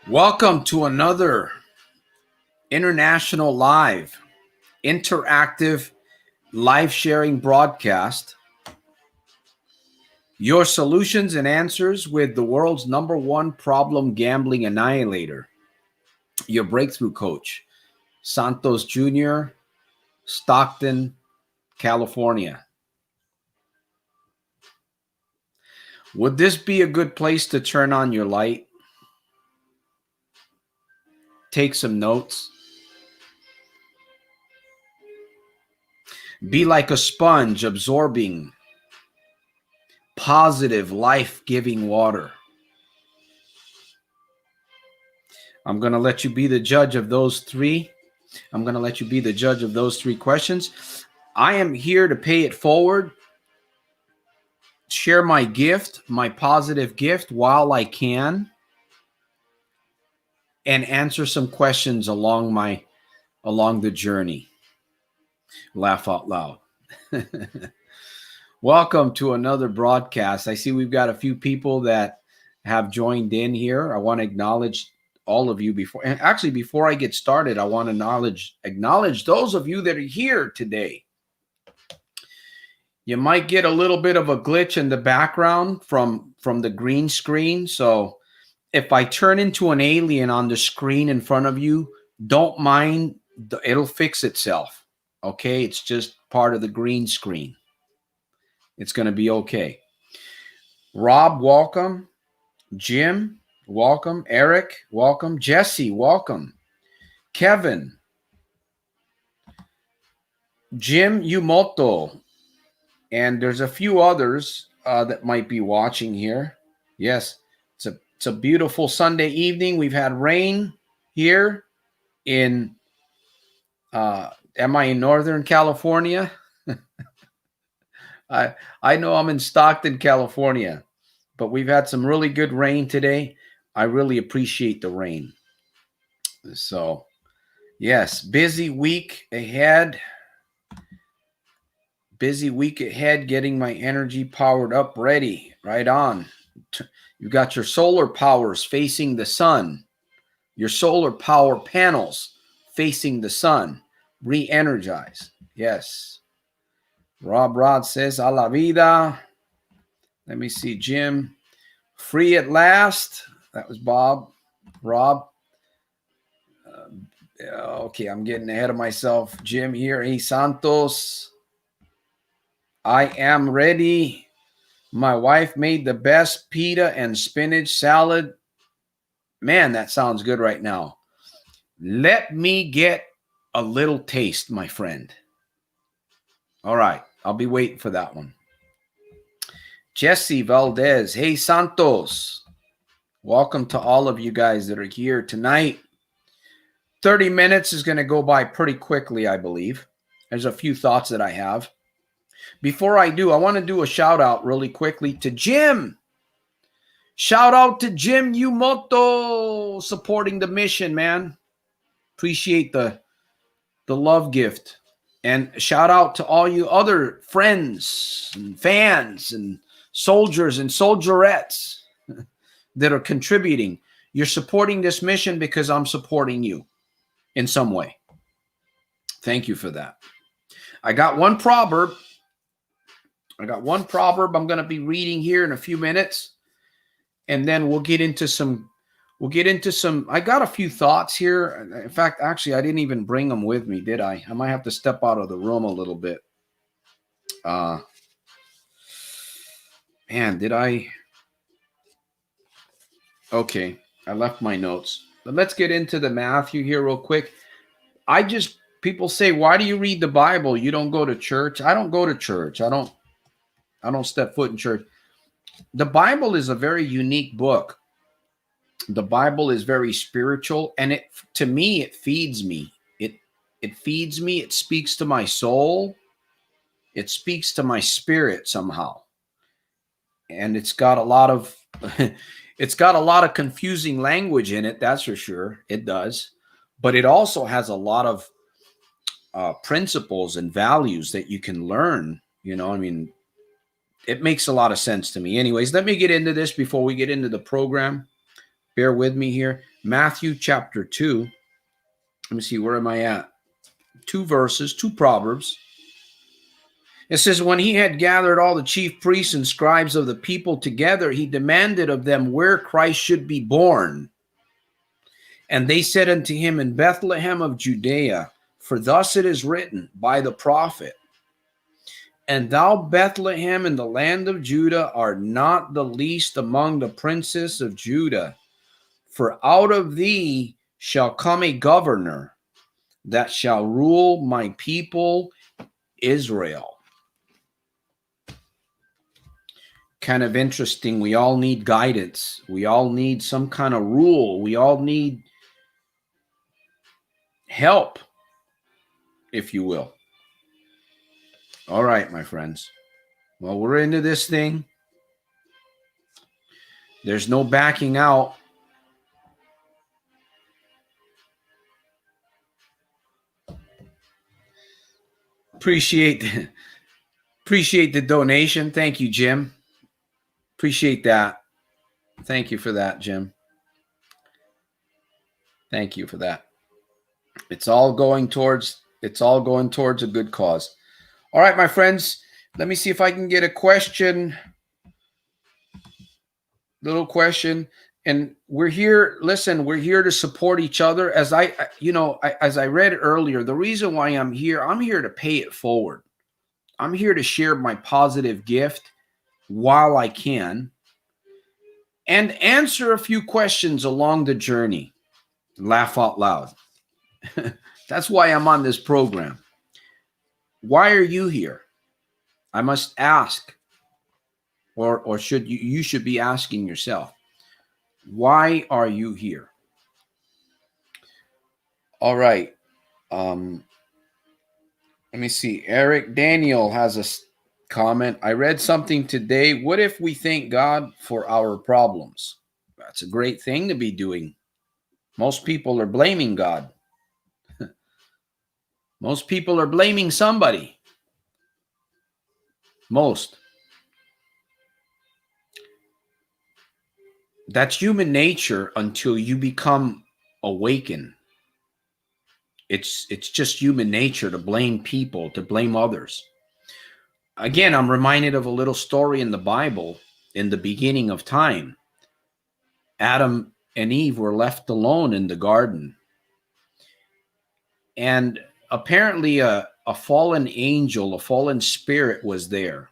Welcome to another international live, interactive, live sharing broadcast. Your solutions and answers with the world's #1 problem gambling annihilator. Your breakthrough coach, Santos Jr., Stockton, California. Would this be a good place to turn on your light? Take some notes. Be like a sponge absorbing positive, life-giving water. I'm going to let you be the judge of those three. I'm going to let you be the judge of those three questions. I am here to pay it forward, share my gift, my positive gift while I can, and answer some questions along the journey. Laugh out loud. Welcome to another broadcast. I see we've got a few people that have joined in here. I want to acknowledge all of you before I get started. I want to acknowledge those of you that are here today. You might get a little bit of a glitch in the background from the green screen. So if I turn into an alien on the screen in front of you, don't mind. It'll fix itself. Okay? It's just part of the green screen. It's going to be okay. Rob, welcome. Jim, welcome. Eric, welcome. Jesse, welcome. Kevin. Jim Yumoto. And there's a few others that might be watching here. Yes, it's a beautiful Sunday evening. We've had rain here in, am I in Northern California? I know I'm in Stockton, California, but we've had some really good rain today. I really appreciate the rain. So, yes, busy week ahead. Busy week ahead, getting my energy powered up, ready, right on. You've got your solar powers facing the sun, your solar power panels facing the sun, re-energize. Yes. Rob Rod says, a la vida. Let me see, Jim. Free at last. That was Bob. Rob. Okay, I'm getting ahead of myself. Jim here. Hey, Santos. I am ready. My wife made the best pita and spinach salad. Man, that sounds good right now. Let me get a little taste, my friend. All right. I'll be waiting for that one. Jesse Valdez. Hey, Santos. Welcome to all of you guys that are here tonight. 30 minutes is going to go by pretty quickly, I believe. There's a few thoughts that I have. Before I do, I want to do a shout out really quickly to Jim. Shout out to Jim Yumoto supporting the mission, man. Appreciate the love gift. And shout out to all you other friends and fans and soldiers and soldierettes that are contributing. You're supporting this mission because I'm supporting you in some way. Thank you for that. I got one proverb I'm going to be reading here in a few minutes. And then we'll get into some We'll get into some. I got a few thoughts here. In fact, actually, I didn't even bring them with me, did I? I might have to step out of the room a little bit. Man, did I? Okay, I left my notes. But let's get into the Matthew here real quick. People say, why do you read the Bible? You don't go to church. I don't go to church. I don't step foot in church. The Bible is a very unique book. The Bible is very spiritual, and to me, it feeds me. It feeds me. It speaks to my soul. It speaks to my spirit somehow. And it's got a lot of confusing language in it, that's for sure. It does. But it also has a lot of principles and values that you can learn. I mean, it makes a lot of sense to me. Anyways, let me get into this before we get into the program. Bear with me here. Matthew chapter 2. Let me see, where am I at? 2 verses, 2 Proverbs. It says, when he had gathered all the chief priests and scribes of the people together, he demanded of them where Christ should be born. And they said unto him, in Bethlehem of Judea, for thus it is written by the prophet, and thou, Bethlehem, in the land of Judah, art not the least among the princes of Judah. For out of thee shall come a governor that shall rule my people Israel. Kind of interesting. We all need guidance. We all need some kind of rule. We all need help, if you will. All right, my friends. Well, we're into this thing. There's no backing out. Appreciate the donation. Thank you, Jim. Appreciate that. Thank you for that, Jim. Thank you for that. It's all going towards a good cause. All right, my friends, let me see if I can get a question. Little question. And we're here, listen, we're here to support each other. As I read earlier, the reason why I'm here to pay it forward. I'm here to share my positive gift while I can and answer a few questions along the journey. Laugh out loud. That's why I'm on this program. Why are you here? I must ask, or should you should be asking yourself, why are you here? All right. Let me see. Eric Daniel has a comment. I read something today. What if we thank God for our problems? That's a great thing to be doing. Most people are blaming God. Most people are blaming somebody. Most. That's human nature until you become awakened. It's just human nature to blame people, to blame others. Again, I'm reminded of a little story in the Bible. In the beginning of time, Adam and Eve were left alone in the garden. And apparently a fallen angel, a fallen spirit was there.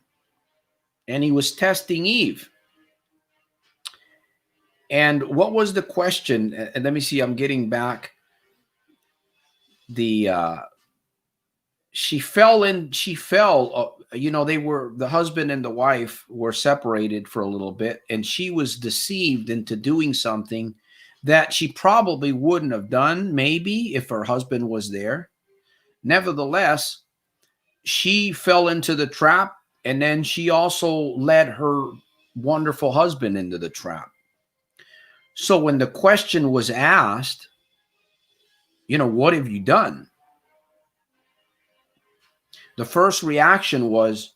And he was testing Eve. And what was the question? And let me see, I'm getting back. She fell, the husband and the wife were separated for a little bit, and she was deceived into doing something that she probably wouldn't have done, maybe, if her husband was there. Nevertheless, she fell into the trap, and then she also led her wonderful husband into the trap. So when the question was asked, what have you done? The first reaction was,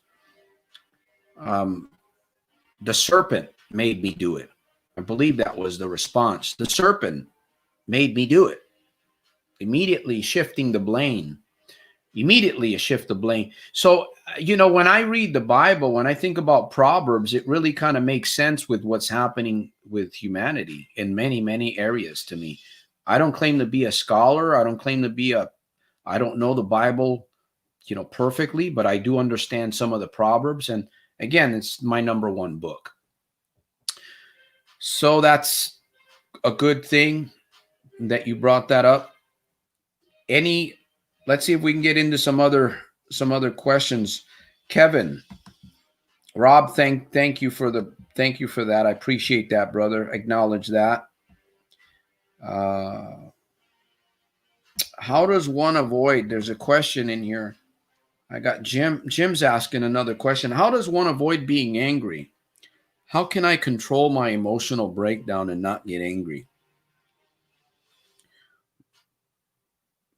the serpent made me do it. I believe that was the response. The serpent made me do it. Immediately shifting the blame. Immediately a shift of blame. So, when I read the Bible, when I think about Proverbs, it really kind of makes sense with what's happening with humanity in many, many areas to me. I don't claim to be a scholar. I don't claim to be I don't know the Bible, perfectly, but I do understand some of the Proverbs. And again, it's my number one book. So that's a good thing that you brought that up. Let's see if we can get into some other questions. Kevin, Rob, thank you for that. I appreciate that, brother. Acknowledge that. How does one avoid? There's a question in here. I got Jim's asking another question. How does one avoid being angry? How can I control my emotional breakdown and not get angry?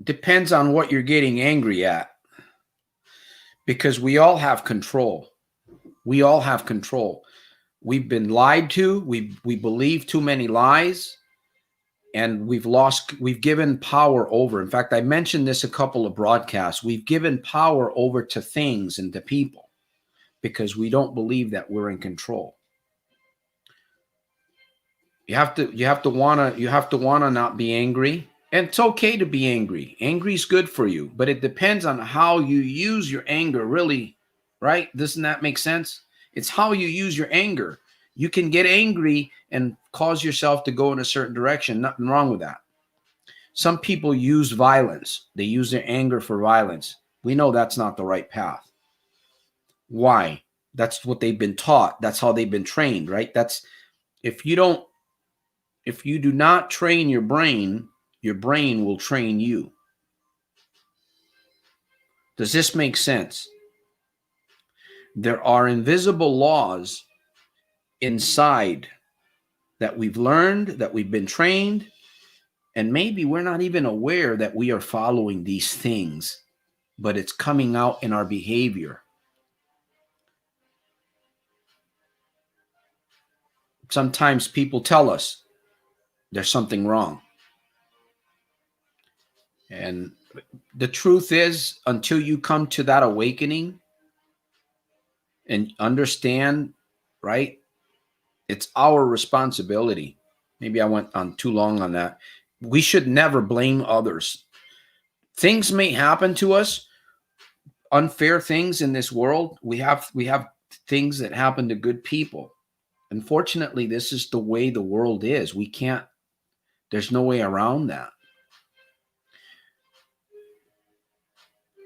Depends on what you're getting angry at. Because we all have control. We all have control. We've been lied to. We believe too many lies, and we've given power over. In fact, I mentioned this a couple of broadcasts. We've given power over to things and to people because we don't believe that we're in control. You have to wanna not be angry. And it's okay to be angry. Angry is good for you, but it depends on how you use your anger, really, right? Doesn't that make sense? It's how you use your anger. You can get angry and cause yourself to go in a certain direction. Nothing wrong with that. Some people use violence. They use their anger for violence. We know that's not the right path. Why? That's what they've been taught. That's how they've been trained, right? If you do not train your brain will train you. Does this make sense? There are invisible laws inside that we've learned, that we've been trained, and maybe we're not even aware that we are following these things, but it's coming out in our behavior. Sometimes people tell us there's something wrong. And the truth is, until you come to that awakening and understand, right, it's our responsibility. Maybe I went on too long on that. We should never blame others. Things may happen to us, unfair things in this world. We have things that happen to good people. Unfortunately, this is the way the world is. There's no way around that.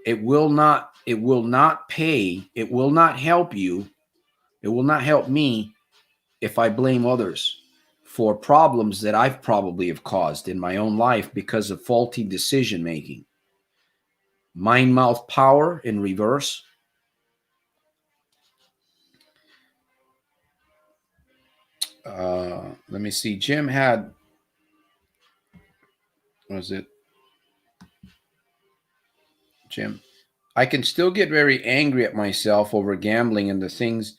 It will not pay. It will not help you. It will not help me if I blame others for problems that I've probably have caused in my own life because of faulty decision making. Mind mouth power in reverse. Let me see. Jim had, was it? Jim, I can still get very angry at myself over gambling and the things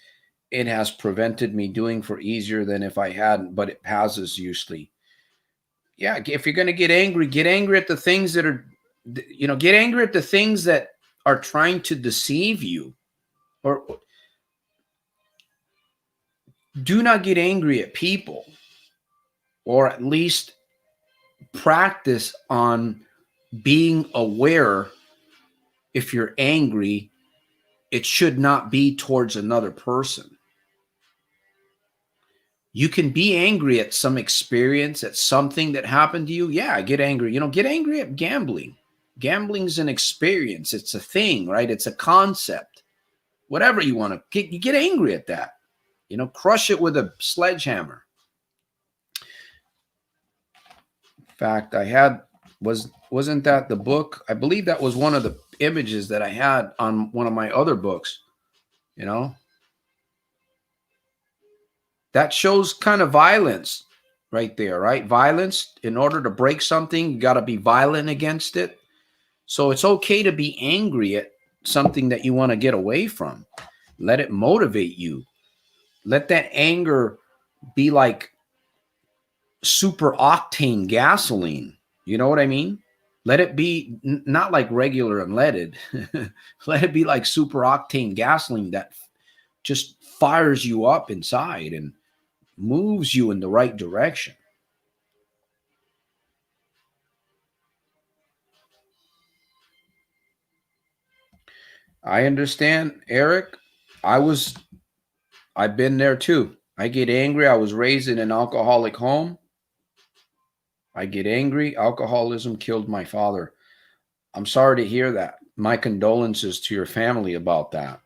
it has prevented me doing for easier than if I hadn't, but it passes usually. Yeah, if you're going to get angry at the things that are, get angry at the things that are trying to deceive you. Or do not get angry at people, or at least practice on being aware. If you're angry, it should not be towards another person. You can be angry at some experience, at something that happened to you. Yeah, get angry. Get angry at gambling. Gambling's an experience. It's a thing, right? It's a concept. Whatever you want to you get angry at that. Crush it with a sledgehammer. In fact, wasn't that the book? I believe that was one of the images that I had on one of my other books. That shows kind of violence right there, right? Violence. In order to break something, you got to be violent against it. So it's okay to be angry at something that you want to get away from. Let it motivate you. Let that anger be like super octane gasoline. You know what I mean? Let it be not like regular unleaded. Let it be like super octane gasoline that just fires you up inside and moves you in the right direction. I understand, Eric. I've been there too. I get angry. I was raised in an alcoholic home. I get angry. Alcoholism killed my father. I'm sorry to hear that. My condolences to your family about that.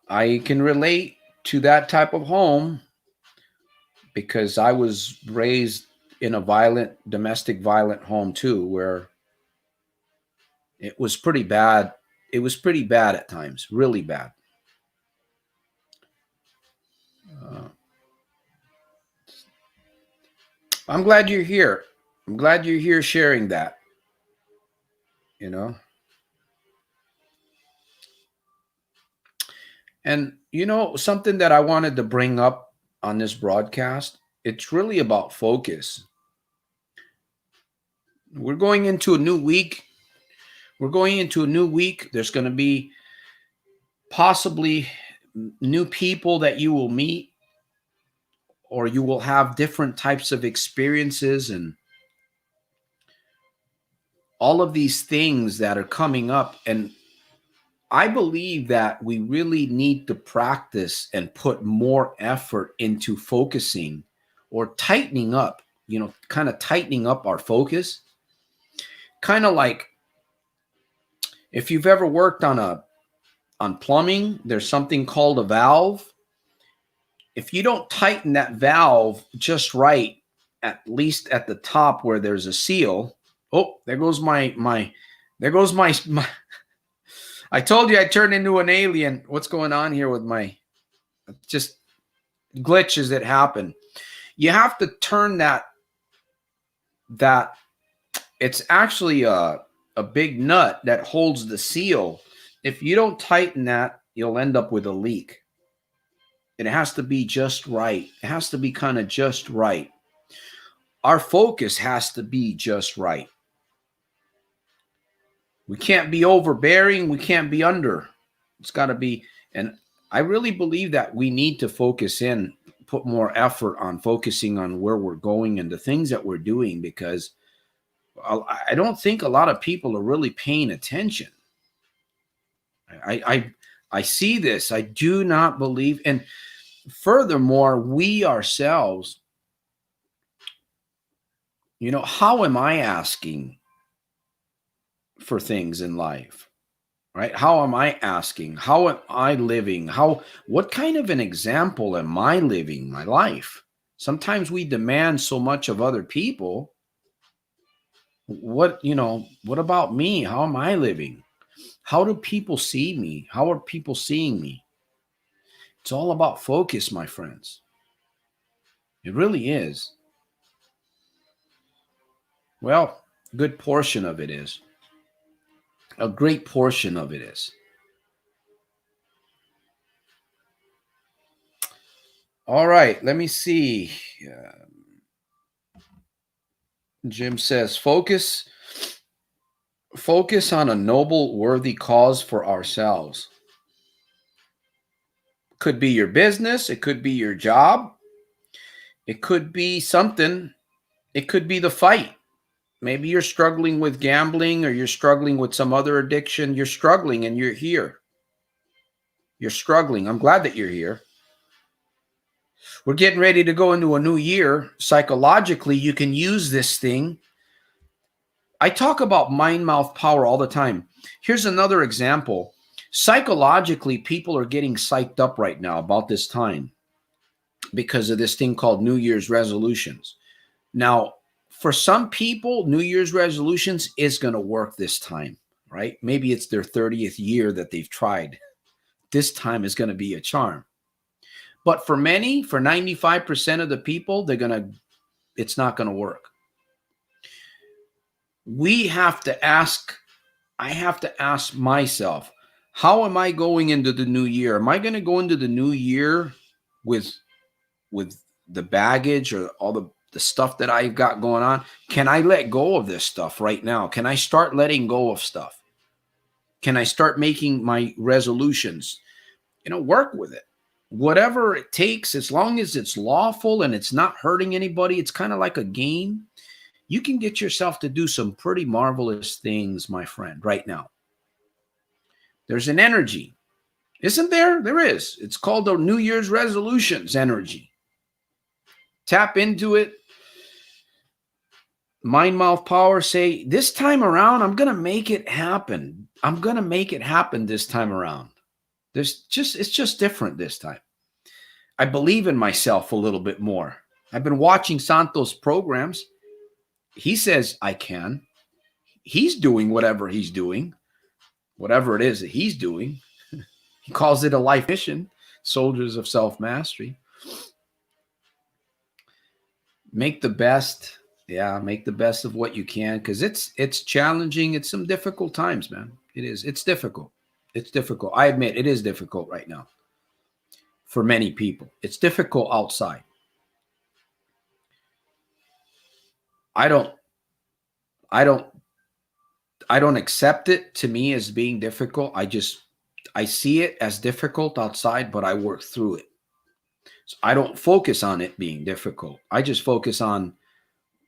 I can relate to that type of home because I was raised in a domestic violent home too, where it was pretty bad. It was pretty bad at times, really bad. Uh, I'm glad you're here. I'm glad you're here sharing that, you know. And, something that I wanted to bring up on this broadcast, it's really about focus. We're going into a new week. We're going into a new week. There's going to be possibly new people that you will meet, or you will have different types of experiences and all of these things that are coming up. And I believe that we really need to practice and put more effort into focusing or tightening up, kind of tightening up our focus. Kind of like if you've ever worked on plumbing, there's something called a valve. If you don't tighten that valve just right, at least at the top where there's a seal. Oh, there goes my I told you I turned into an alien. What's going on here with my just glitches that happen? You have to turn that it's actually a big nut that holds the seal. If you don't tighten that, you'll end up with a leak. It has to be just right. It has to be kind of just right. Our focus has to be just right. We can't be overbearing. We can't be under. It's got to be. And I really believe that we need to focus in, put more effort on focusing on where we're going and the things that we're doing, because I don't think a lot of people are really paying attention. I see this. I do not believe. And furthermore, we ourselves, how am I asking for things in life? Right? How am I asking? How am I living? What kind of an example am I living my life? Sometimes we demand so much of other people. What about me? How am I living? How do people see me? How are people seeing me? It's all about focus, my friends. It really is. Well, a good portion of it is. A great portion of it is. All right, let me see. Jim says, focus on a noble, worthy cause for ourselves. Could be your business. It could be your job. It could be something. It could be the fight. Maybe you're struggling with gambling, or you're struggling with some other addiction. You're struggling and you're here. You're struggling. I'm glad that you're here. We're getting ready to go into a new year. Psychologically, you can use this thing. I talk about mind-mouth power all the time. Here's another example. Psychologically, people are getting psyched up right now about this time because of this thing called New Year's resolutions. Now, for some people, New Year's resolutions is going to work this time, right? Maybe it's their 30th year that they've tried. This time is going to be a charm. But for many, for 95% of the people, it's not going to work. I have to ask myself, how am I going into the new year? Am I going to go into the new year with the baggage or all the the stuff that I've got going on, can I let go of this stuff right now? Can I start letting go of stuff? Can I start making my resolutions? Work with it. Whatever it takes, as long as it's lawful and it's not hurting anybody, it's kind of like a game. You can get yourself to do some pretty marvelous things, my friend, right now. There's an energy. Isn't there? There is. It's called the New Year's resolutions energy. Tap into it. Mind, mouth, power. Say, this time around, I'm going to make it happen. I'm going to make it happen this time around. It's just different this time. I believe in myself a little bit more. I've been watching Santos programs. He says I can. He's doing whatever he's doing, whatever it is that he's doing. He calls it a life mission, Soldiers of Self-Mastery. Make the best. Yeah, make the best of what you can, because it's challenging. It's some difficult times, man. It is. It's difficult. It's difficult. I admit it is difficult right now for many people. It's difficult outside. I don't accept it to me as being difficult. I see it as difficult outside, but I work through it. So I don't focus on it being difficult. I just focus on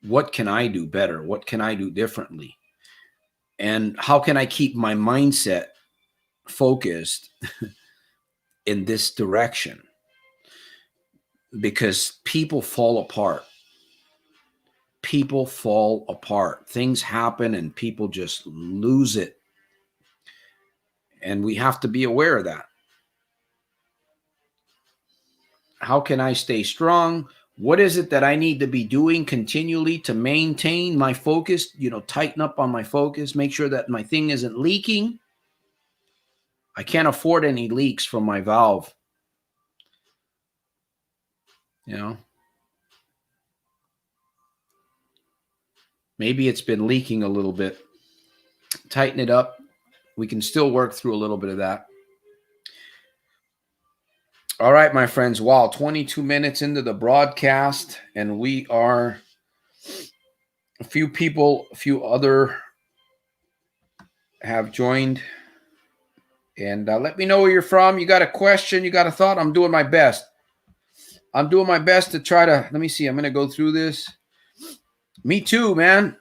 what can I do better? What can I do differently? And how can I keep my mindset focused in this direction? Because people fall apart. People fall apart. Things happen and people just lose it. And we have to be aware of that. How can I stay strong? What is it that I need to be doing continually to maintain my focus? Tighten up on my focus, make sure that my thing isn't leaking. I can't afford any leaks from my valve. Maybe it's been leaking a little bit. Tighten it up. We can still work through a little bit of that. All right, my friends. Wow, 22 minutes into the broadcast, and we are a few other have joined. And let me know where you're from. You got a question, you got a thought? I'm doing my best. I'm doing my best to try to, let me see, I'm going to go through this. Me too, man.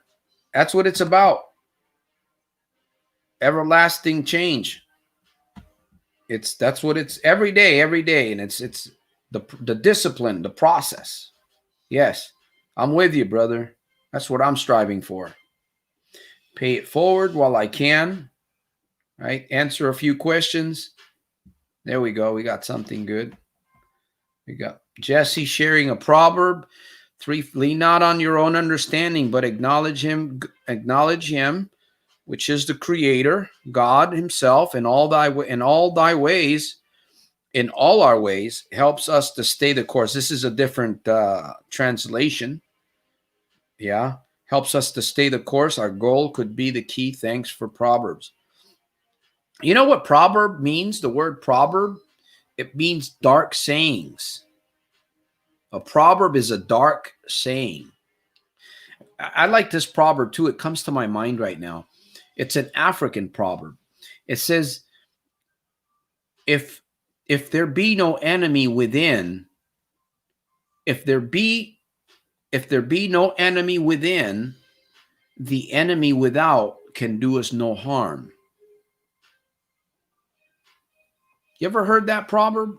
That's what it's about. Everlasting change. That's what it's every day. And it's the discipline, the process. Yes, I'm with you, brother. That's what I'm striving for. Pay it forward while I can, right? Answer a few questions. There we go. We got something good. We got Jesse sharing a proverb. 3, lean not on your own understanding, but acknowledge him, which is the creator, God himself, in all our ways, helps us to stay the course. This is a different translation. Yeah. Helps us to stay the course. Our goal could be the key. Thanks for Proverbs. You know what proverb means? The word proverb, it means dark sayings. A proverb is a dark saying. I like this proverb too. It comes to my mind right now. It's an African proverb. It says, if there be no enemy within, if there be no enemy within, the enemy without can do us no harm. You ever heard that proverb?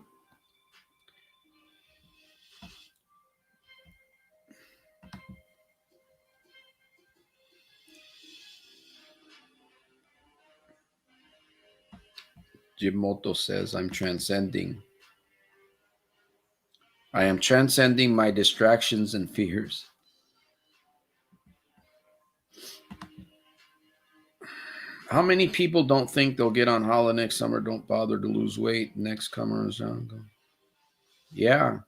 Jim Moto says, I'm transcending. I am transcending my distractions and fears. How many people don't think they'll get on Hala next summer, don't bother to lose weight? Next comer's on. Yeah.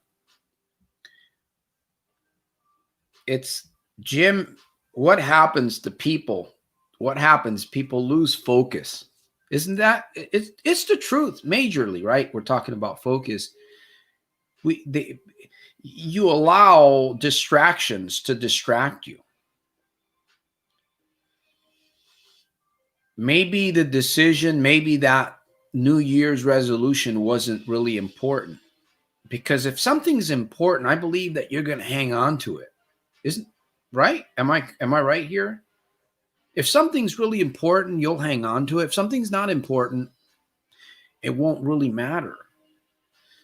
It's, Jim, what happens to people? What happens? People lose focus. Isn't that, it's the truth, majorly, right? We're talking about focus. you allow distractions to distract you. Maybe the decision, maybe that New Year's resolution wasn't really important. Because if something's important, I believe that you're going to hang on to it. Isn't right? Am I right here? If something's really important, you'll hang on to it. If something's not important, it won't really matter.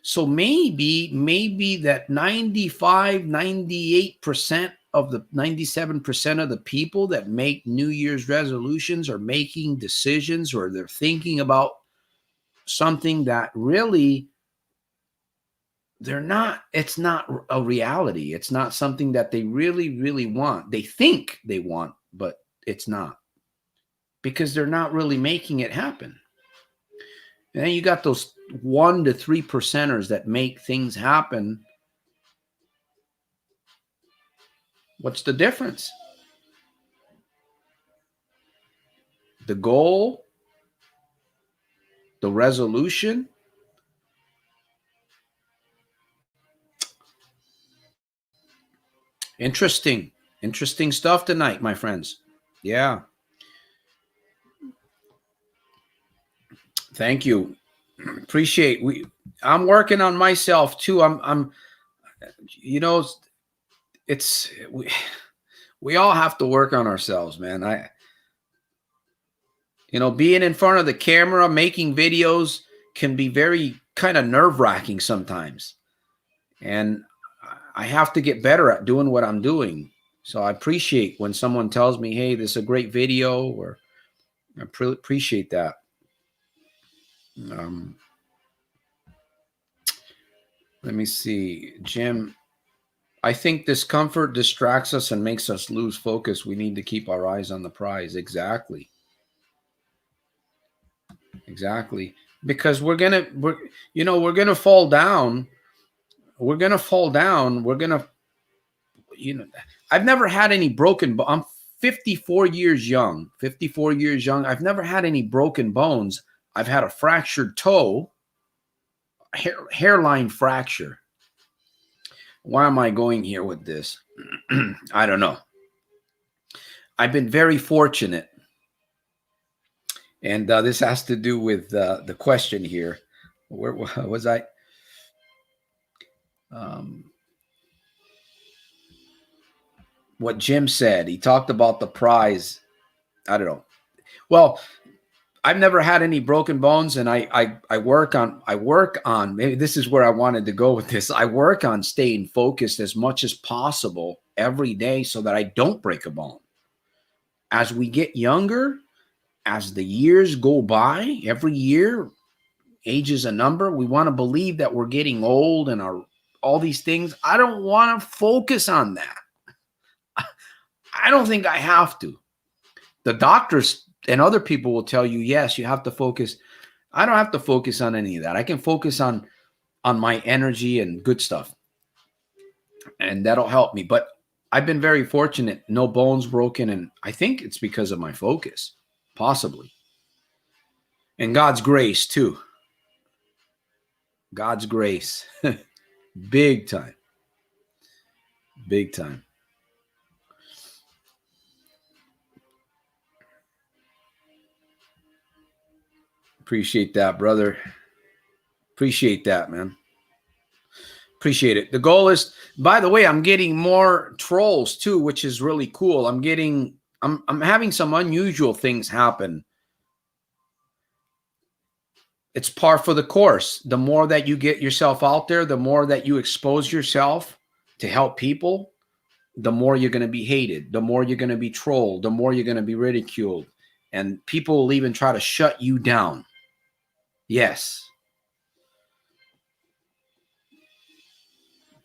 So maybe that 95, 98% of the 97% of the people that make New Year's resolutions are making decisions, or they're thinking about something that really it's not a reality. It's not something that they really, really want. They think they want, but it's not, because they're not really making it happen. And then you got those 1 to 3%ers that make things happen. What's the difference? The goal, the resolution. Interesting stuff tonight, my friends. Yeah. Thank you. Appreciate. I'm working on myself too. I'm you know, we all have to work on ourselves, man. Being in front of the camera, making videos can be very kind of nerve-wracking sometimes. And I have to get better at doing what I'm doing. So I appreciate when someone tells me, hey, this is a great video, or I appreciate that. Let me see. Jim, I think discomfort distracts us and makes us lose focus. We need to keep our eyes on the prize. Exactly. Because we're gonna fall down. I've never had any broken. I'm 54 years young. I've never had any broken bones. I've had a fractured toe, hairline fracture. Why am I going here with this? I don't know. I've been very fortunate. And this has to do with the question here. Where was I? What Jim said. He talked about the prize. I don't know. Well, I've never had any broken bones, and I work on, maybe this is where I wanted to go with this. I work on staying focused as much as possible every day so that I don't break a bone. As we get younger, as the years go by, every year, age is a number. We want to believe that we're getting old and all these things. I don't want to focus on that. I don't think I have to. The doctors and other people will tell you, yes, you have to focus. I don't have to focus on any of that. I can focus on my energy and good stuff, and that'll help me. But I've been very fortunate. No bones broken, and I think it's because of my focus, possibly. And God's grace, too. God's grace. Big time. Big time. Appreciate that, brother. Appreciate that, man. Appreciate it. The goal is, by the way, I'm getting more trolls too, which is really cool. I'm having some unusual things happen. It's par for the course. The more that you get yourself out there, the more that you expose yourself to help people, the more you're going to be hated, the more you're going to be trolled, the more you're going to be ridiculed. And people will even try to shut you down. Yes.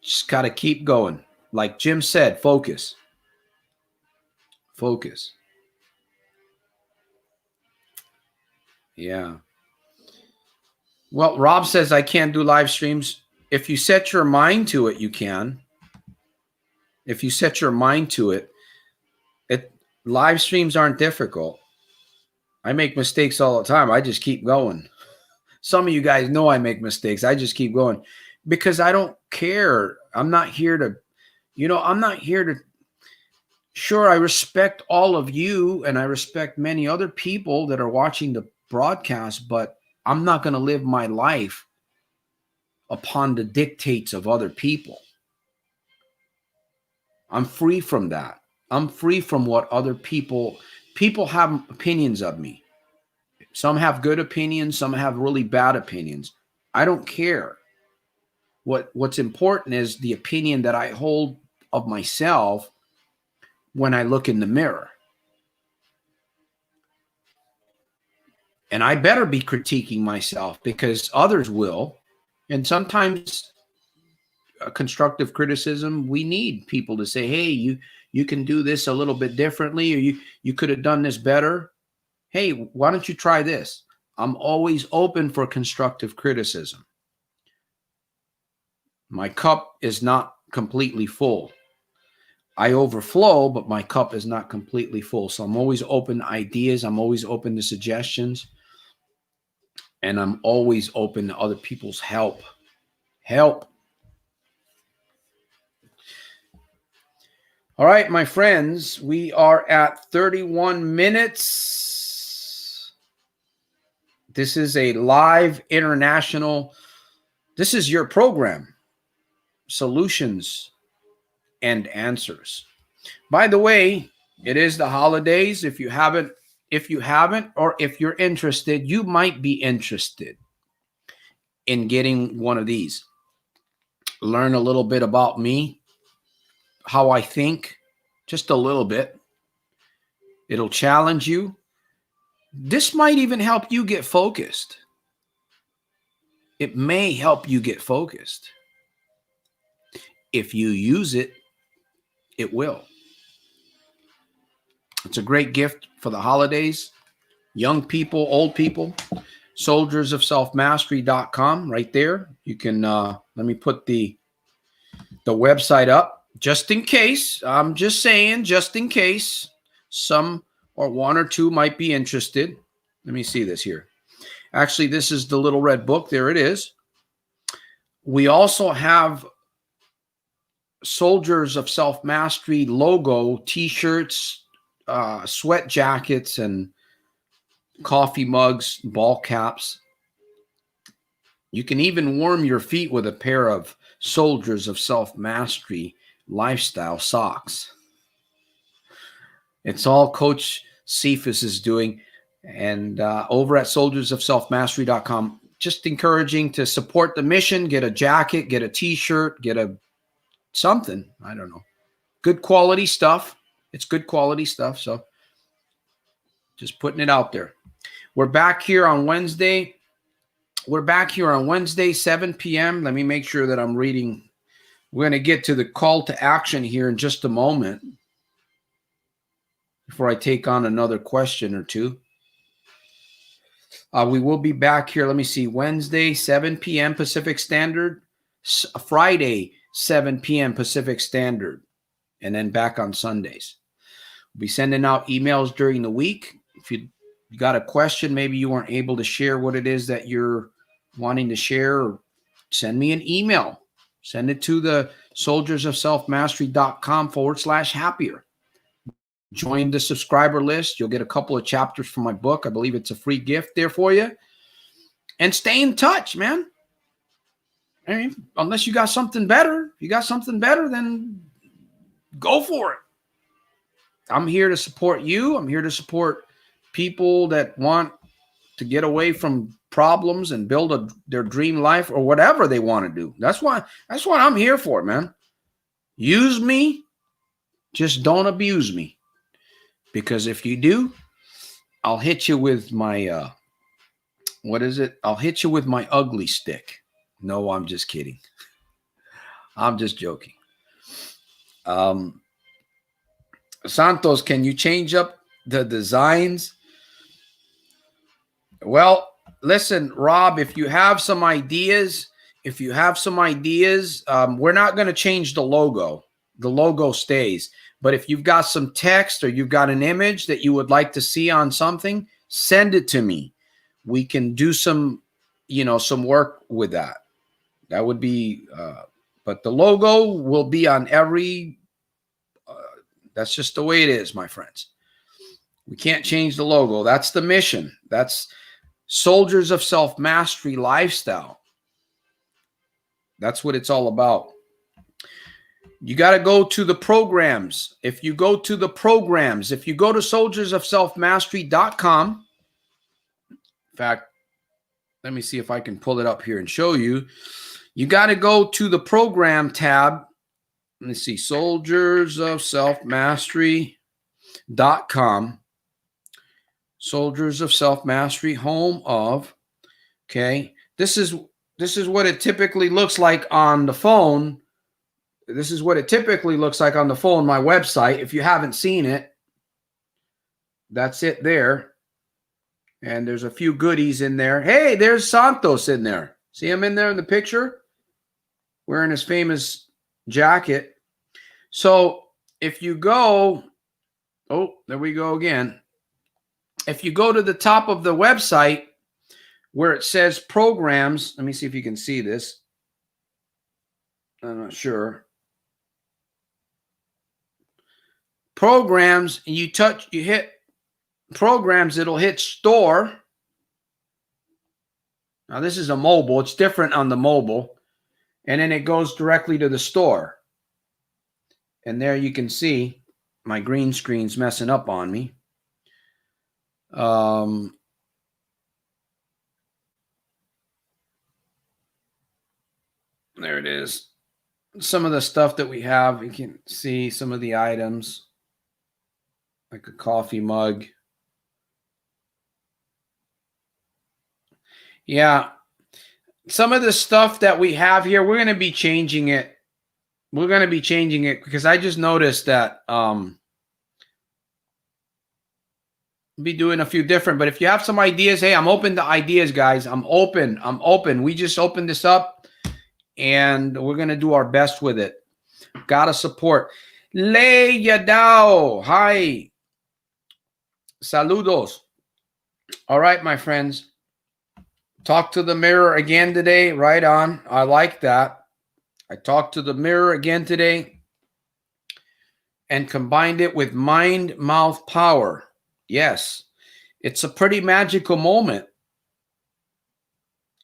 Just got to keep going. Like Jim said, focus. Focus. Yeah. Well, Rob says I can't do live streams. If you set your mind to it, you can. If you set your mind to it, live streams aren't difficult. I make mistakes all the time. I just keep going. Some of you guys know I make mistakes. I just keep going because I don't care. I'm not here to, sure, I respect all of you and I respect many other people that are watching the broadcast, but I'm not going to live my life upon the dictates of other people. I'm free from that. I'm free from what other people have opinions of me. Some have good opinions, some have really bad opinions. I don't care. What's important is the opinion that I hold of myself when I look in the mirror. And I better be critiquing myself because others will. And sometimes constructive criticism, we need people to say, hey, you can do this a little bit differently, or you could have done this better. Hey, why don't you try this? I'm always open for constructive criticism. My cup is not completely full. I overflow, but my cup is not completely full. So I'm always open to ideas. I'm always open to suggestions. And I'm always open to other people's help. Help. All right, my friends, we are at 31 minutes. This is a live international. This is your program, Solutions and Answers. By the way, it is the holidays. If you haven't, or if you're interested, you might be interested in getting one of these. Learn a little bit about me, how I think, just a little bit. It'll challenge you. This might even help you get focused. It may help you get focused. If you use it, it will. It's a great gift for the holidays. Young people, old people. soldiersofselfmastery.com right there. You can, let me put the website up just in case. I'm just saying, just in case some or one or two might be interested. Let me see this here. Actually, this is the little red book. There it is. We also have Soldiers of Self-Mastery logo t-shirts, sweat jackets, and coffee mugs, ball caps. You can even warm your feet with a pair of Soldiers of Self-Mastery lifestyle socks. It's all Coach Cephas is doing. And over at soldiersofselfmastery.com, just encouraging to support the mission, get a jacket, get a t-shirt, get a something. I don't know. Good quality stuff. It's good quality stuff. So just putting it out there. We're back here on Wednesday. 7 p.m. Let me make sure that I'm reading. We're going to get to the call to action here in just a moment before I take on another question or two. We will be back here. Let me see. Wednesday, 7 p.m. Pacific Standard. Friday, 7 p.m. Pacific Standard. And then back on Sundays. We'll be sending out emails during the week. If you got a question, maybe you weren't able to share what it is that you're wanting to share, send me an email. Send it to the soldiersofselfmastery.com/happier. Join the subscriber list. You'll get a couple of chapters from my book. I believe it's a free gift there for you. And stay in touch, man. I mean, unless you got something better. If you got something better, then go for it. I'm here to support you. I'm here to support people that want to get away from problems and build their dream life or whatever they want to do. That's what I'm here for, man. Use me. Just don't abuse me. Because if you do, I'll hit you with my, I'll hit you with my ugly stick. No, I'm just kidding. I'm just joking. Santos, can you change up the designs? Well, listen, Rob, if you have some ideas, we're not going to change the logo. The logo stays. But if you've got some text or you've got an image that you would like to see on something, send it to me. We can do some work with that. That would be But the logo will be on every, that's just the way it is, my friends. We can't change the logo. That's the mission. That's Soldiers of Self-Mastery Lifestyle. That's what it's all about. You got to go to the programs. If you go to the programs, if you go to soldiersofselfmastery.com, in fact, let me see if I can pull it up here and show you. You got to go to the program tab. Let me see, soldiersofselfmastery.com. Soldiers of Self-Mastery, home of. Okay, this is what it typically looks like on the phone. This is what it typically looks like on the phone, my website. If you haven't seen it, that's it there. And there's a few goodies in there. Hey, there's Santos in there. See him in there in the picture? Wearing his famous jacket. So if you go, oh, there we go again. If you go to the top of the website where it says programs, let me see if you can see this. I'm not sure. Programs, and you hit programs, it'll hit store. Now this is a mobile. It's different on the mobile. And then it goes directly to the store. And there you can see my green screen's messing up on me. There it is. Some of the stuff that we have, you can see some of the items, like a coffee mug. Yeah. Some of the stuff that we have here, we're going to be changing it. We're going to be changing it because I just noticed that be doing a few different. But if you have some ideas, hey, I'm open to ideas, guys. I'm open. We just opened this up, and we're going to do our best with it. Got to support. Lei Yadao. Hi. Saludos. All right, my friends. Talk to the mirror again today. Right on. I like that. I talked to the mirror again today and combined it with mind, mouth, power. Yes, it's a pretty magical moment.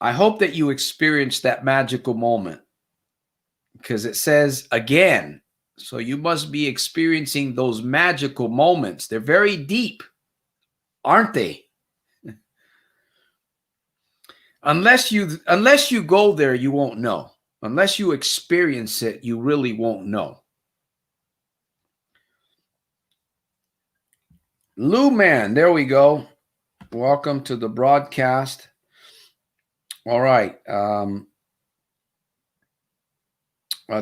I hope that you experienced that magical moment because it says again. So you must be experiencing those magical moments. They're very deep, aren't they? Unless you go there, you won't know. Unless you experience it, you really won't know. Lou Man, there we go. Welcome to the broadcast. All right.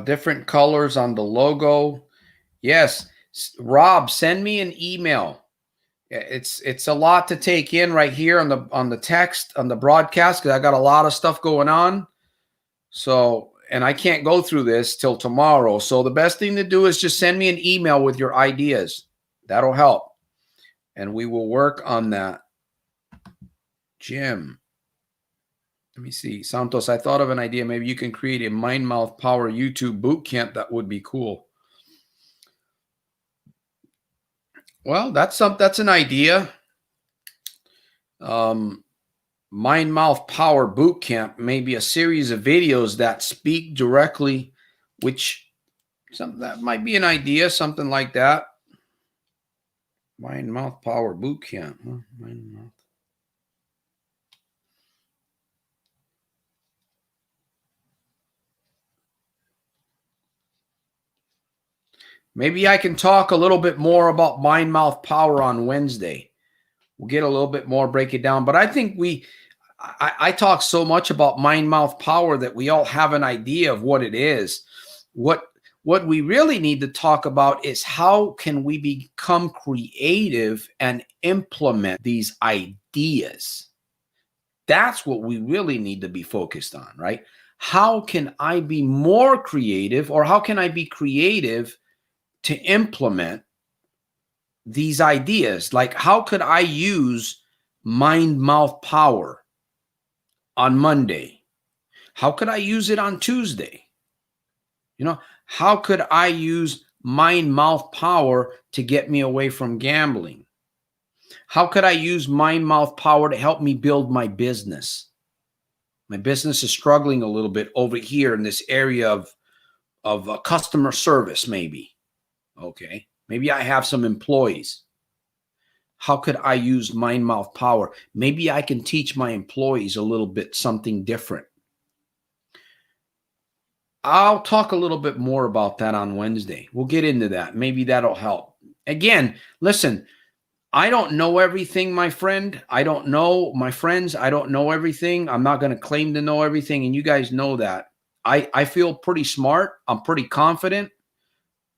Different colors on the logo. Yes. Rob, send me an email. It's a lot to take in right here on the text, on the broadcast, because I got a lot of stuff going on. So, and I can't go through this till tomorrow. So the best thing to do is just send me an email with your ideas. That'll help. And we will work on that. Jim. Let me see. Santos, I thought of an idea. Maybe you can create a Mind Mouth Power YouTube boot camp. That would be cool. Well, that's an idea. Mind Mouth Power Boot Camp may be a series of videos that speak directly, that might be an idea, something like that. Mind Mouth Power Boot Camp. Huh? Mind Mouth. Maybe I can talk a little bit more about Mind Mouth Power on Wednesday. We'll get a little bit more, break it down. But I think I talk so much about Mind Mouth Power that we all have an idea of what it is. What we really need to talk about is how can we become creative and implement these ideas. That's what we really need to be focused on, right? How can I be more creative, or how can I be creative to implement these ideas? Like, how could I use Mind Mouth Power on Monday? How could I use it on Tuesday? You know, how could I use mind mouth power to get me away from gambling? How could I use mind mouth power to help me build my business? My business is struggling a little bit over here in this area of customer service, maybe. Okay. Maybe I have some employees. How could I use mind mouth power? Maybe I can teach my employees a little bit something different. I'll talk a little bit more about that on Wednesday. We'll get into that. Maybe that'll help. Again, listen, I don't know everything, my friend. I don't know, my friends. I don't know everything. I'm not going to claim to know everything. And you guys know that. I feel pretty smart. I'm pretty confident.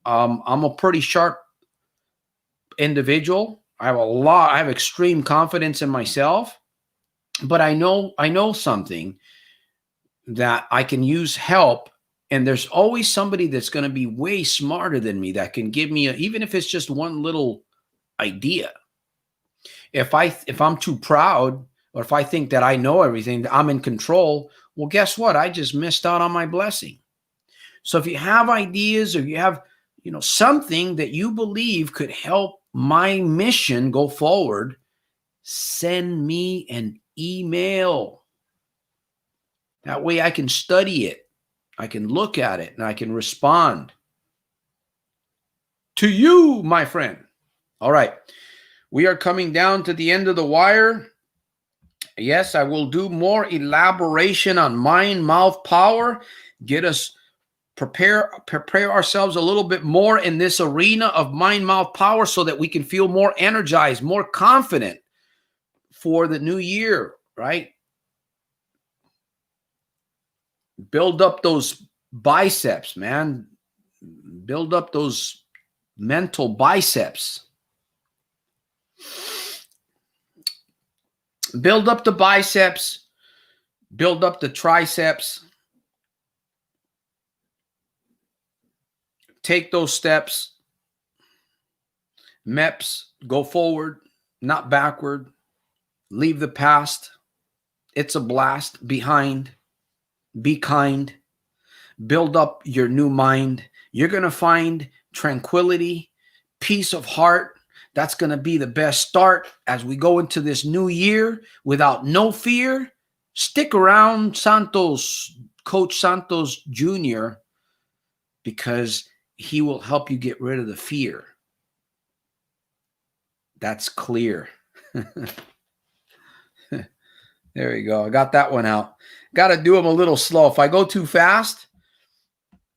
I'm a pretty sharp individual. I have extreme confidence in myself, but I know something that I can use help. And there's always somebody that's going to be way smarter than me that can give me, even if it's just one little idea. If I'm too proud, or if I think that I know everything, that I'm in control, well, guess what? I just missed out on my blessing. So if you have ideas, or you have, something that you believe could help my mission go forward, send me an email. That way I can study it. I can look at it and I can respond to you, my friend. All right. We are coming down to the end of the wire. Yes, I will do more elaboration on mind mouth power. Get us prepare ourselves a little bit more in this arena of mind mouth power so that we can feel more energized, more confident for the new year, right? Build up those biceps, man. Build up those mental biceps. Build up the biceps. Build up the triceps. Take those steps. MEPS, go forward, not backward. Leave the past. It's a blast. Behind. Be kind. Build up your new mind. You're going to find tranquility, peace of heart. That's going to be the best start as we go into this new year without no fear. Stick around, Santos, Coach Santos Jr., because he will help you get rid of the fear. That's clear. There you go. I got that one out. Got to do them a little slow. If I go too fast,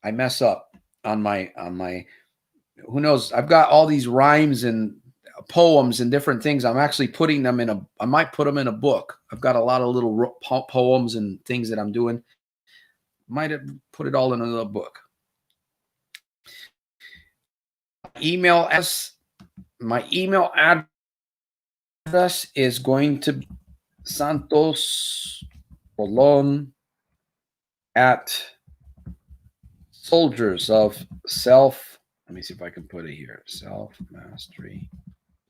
I mess up on my, who knows? I've got all these rhymes and poems and different things. I'm actually putting them I might put them in a book. I've got a lot of little poems and things that I'm doing. Might have put it all in a little book. My email address is going to be Santos Rolon at Soldiers of Self. Let me see if I can put it here. Self Mastery.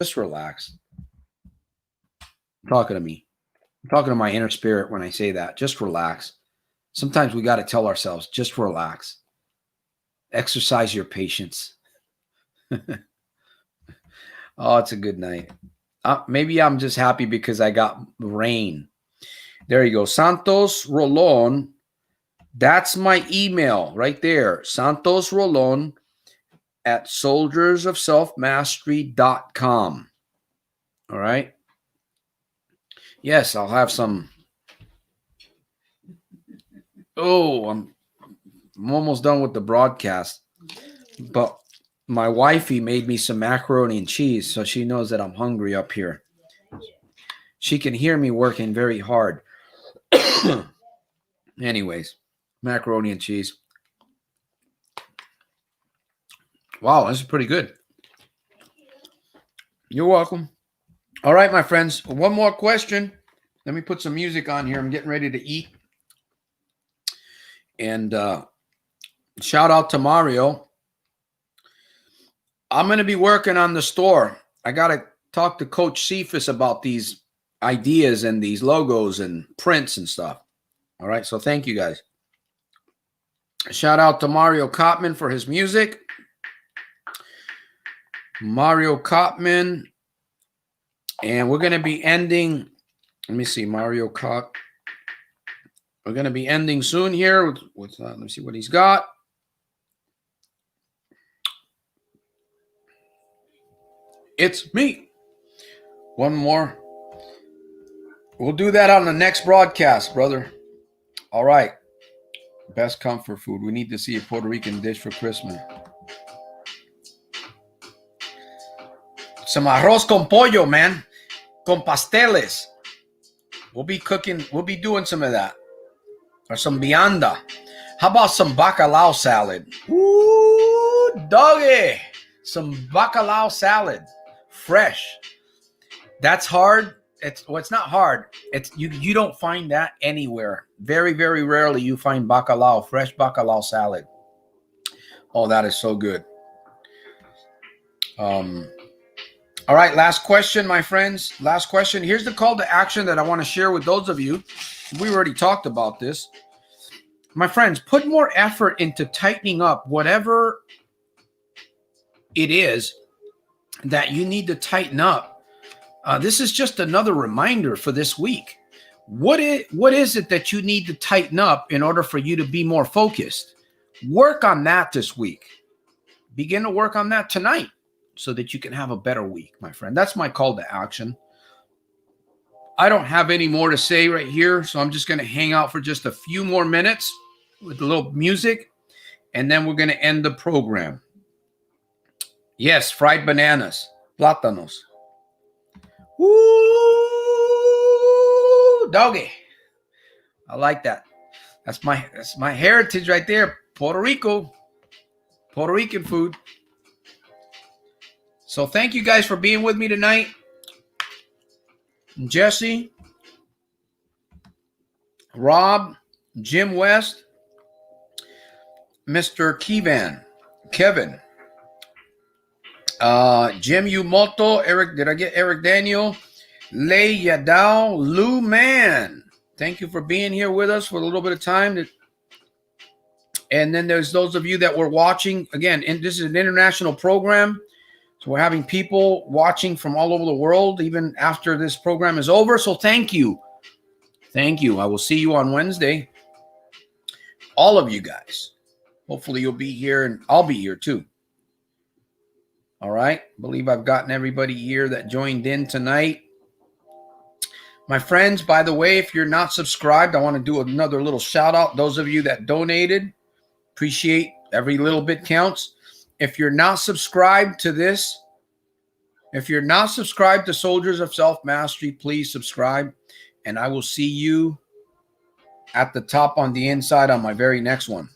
Just relax. I'm talking to me. I'm talking to my inner spirit when I say that. Just relax. Sometimes we got to tell ourselves, just relax. Exercise your patience. Oh, it's a good night. Maybe I'm just happy because I got rain. There you go. Santos Rolon. That's my email right there. Santos Rolon at soldiersofselfmastery.com. All right. Yes, I'll have some. Oh, I'm almost done with the broadcast. But my wifey made me some macaroni and cheese, so she knows that I'm hungry up here. She can hear me working very hard. Anyways, macaroni and cheese. Wow, this is pretty good. You're welcome. All right, my friends. One more question. Let me put some music on here. I'm getting ready to eat. And shout out to Mario. I'm going to be working on the store. I got to talk to Coach Cephas about these ideas and these logos and prints and stuff. All right. So thank you guys. Shout out to Mario Cotman for his music. Mario Cotman. And we're going to be ending. Let me see. Mario Cot. We're going to be ending soon here. Let me see what he's got. It's me. One more. We'll do that on the next broadcast, brother. All right. Best comfort food. We need to see a Puerto Rican dish for Christmas. Some arroz con pollo, man. Con pasteles. We'll be cooking. We'll be doing some of that. Or some vianda. How about some bacalao salad? Ooh, doggy. Some bacalao salad. Fresh. That's hard. It's not hard. It's you don't find that anywhere. Very, very rarely you find bacalao, fresh bacalao salad. Oh, that is so good. All right, last question, my friends. Last question. Here's the call to action that I want to share with those of you. We already talked about this. My friends, put more effort into tightening up whatever it is that you need to tighten up. This is just another reminder for this week. What is it that you need to tighten up in order for you to be more focused? Work on that this week. Begin to work on that tonight so that you can have a better week, my friend. That's my call to action. I don't have any more to say right here, so I'm just going to hang out for just a few more minutes with a little music, and then we're going to end the program. Yes, fried bananas, plátanos. Woo, doggy. I like that. That's my heritage right there. Puerto Rico. Puerto Rican food. So thank you guys for being with me tonight. Jesse, Rob, Jim West, Mr. Kevin, Jim Umoto, Eric, did I get Eric Daniel? Lei Yadao, Lou Man. Thank you for being here with us for a little bit of time. And then there's those of you that were watching. Again, and this is an international program. So we're having people watching from all over the world, even after this program is over. So thank you. Thank you. I will see you on Wednesday. All of you guys. Hopefully you'll be here, and I'll be here too. All right. I believe I've gotten everybody here that joined in tonight. My friends, by the way, if you're not subscribed, I want to do another little shout out. Those of you that donated, appreciate every little bit counts. If you're not subscribed to this, if you're not subscribed to Soldiers of Self-Mastery, please subscribe. And I will see you at the top on the inside on my very next one.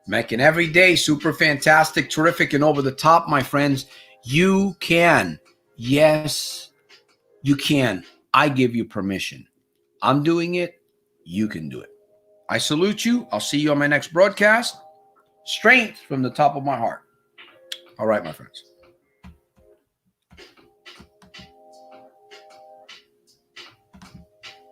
Making every day super fantastic, terrific, and over the top, my friends. You can. Yes, you can. I give you permission. I'm doing it. You can do it. I salute you. I'll see you on my next broadcast. Strength from the top of my heart. All right, my friends.